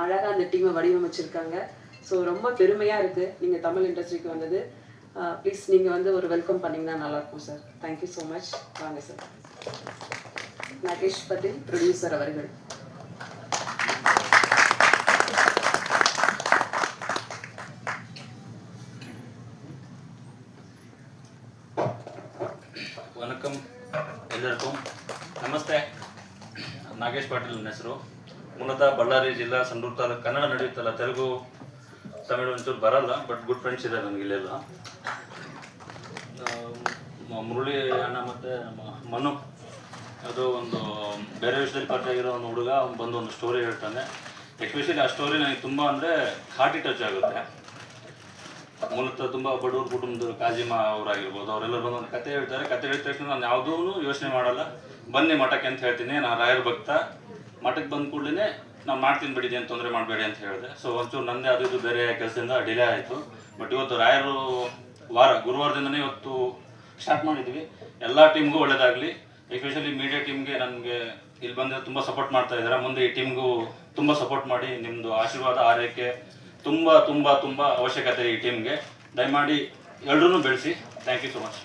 அழகாக அந்த டீமை வடிவமைச்சிருக்காங்க. ஸோ ரொம்ப பெருமையாக இருக்குது நீங்கள் தமிழ் இண்டஸ்ட்ரிக்கு வந்தது. ப்ளீஸ் நீங்கள் வந்து ஒரு வெல்கம் பண்ணிங்கன்னா நல்லாயிருக்கும் சார். Thank you so much. வாங்க சார். நாகேஷ் பட்டேல் ப்ரொடியூசர் அவர்கள். ವಣಕಂ ಎಲ್ಲರಿಗೂ ನಮಸ್ತೆ. ನಾಗೇಶ್ ಪಾಟೀಲ್ ನನ್ನ ಹೆಸರು. ಮೂಲತಃ ಬಳ್ಳಾರಿ ಜಿಲ್ಲಾ ಸಂಡೂರು ತಾಲೂಕು. ಕನ್ನಡ ನಡೆಯುತ್ತಲ್ಲ, ತೆಲುಗು ತಮಿಳು ಒಂಚೂರು ಬರಲ್ಲ, ಬಟ್ ಗುಡ್ ಫ್ರೆಂಡ್ಸ್ ಇದೆ ನನಗೆ ಇಲ್ಲೆಲ್ಲ. ಮುರಳಿ ಅಣ್ಣ ಮತ್ತು ಮನು, ಅದು ಒಂದು ಬೇರೆ ವಿಷಯದಲ್ಲಿ ಪರಿಚಯ ಆಗಿರೋ ಒಂದು ಹುಡುಗ ಬಂದು ಒಂದು ಸ್ಟೋರಿ ಹೇಳ್ತಾನೆ. ಎಸ್ಪೆಷಲಿ ಆ ಸ್ಟೋರಿ ನನಗೆ ತುಂಬ ಅಂದರೆ ಹಾರ್ಟಿ ಟಚ್ ಆಗುತ್ತೆ. ಮೂಲತಃ ತುಂಬ ಬಡವ್ರ ಕುಟುಂಬದವರು, ಕಾಜಿಮಾ ಅವರಾಗಿರ್ಬೋದು, ಅವರೆಲ್ಲರೂ ಬಂದು ಒಂದು ಕತೆ ಹೇಳ್ತಾರೆ. ಕತೆ ಹೇಳಿದ ತಕ್ಷಣ ನಾನು ಯಾವುದೂ ಯೋಚನೆ ಮಾಡಲ್ಲ, ಬನ್ನಿ ಮಠಕ್ಕೆ ಅಂತ ಹೇಳ್ತೀನಿ. ನಾನು ರಾಯರ ಭಕ್ತ, ಮಠಕ್ಕೆ ಬಂದ ಕೂಡಲೇ ನಾನು ಮಾಡ್ತೀನಿ ಬಿಡಿ, ಏನು ತೊಂದರೆ ಮಾಡಬೇಡಿ ಅಂತ ಹೇಳಿದೆ. ಸೊ ಒಂಚೂರು ನನ್ನದೇ ಅದು ಇದು ಬೇರೆ ಕೆಲಸದಿಂದ ಡಿಲೇ ಆಯಿತು. ಬಟ್ ಇವತ್ತು ರಾಯರು ಗುರುವಾರದಿಂದನೇ ಇವತ್ತು ಸ್ಟಾರ್ಟ್ ಮಾಡಿದ್ವಿ. ಎಲ್ಲ ಟೀಮ್ಗೂ ಒಳ್ಳೇದಾಗಲಿ. ಎಸ್ಪೆಷಲಿ ಮೀಡಿಯಾ ಟೀಮ್ಗೆ ನನಗೆ ಇಲ್ಲಿ ಬಂದರೆ ತುಂಬ ಸಪೋರ್ಟ್ ಮಾಡ್ತಾ ಇದ್ದಾರೆ. ಮುಂದೆ ಈ ಟೀಮ್ಗೂ ತುಂಬ ಸಪೋರ್ಟ್ ಮಾಡಿ, ನಿಮ್ಮದು ಆಶೀರ್ವಾದ ಆರೈಕೆ ತುಂಬ ತುಂಬ ತುಂಬ ಅವಶ್ಯಕತೆ ಈ ಟೀಮ್ಗೆ. ದಯಮಾಡಿ ಎಲ್ಲರೂ ಬೆಳೆಸಿ. Thank you so much.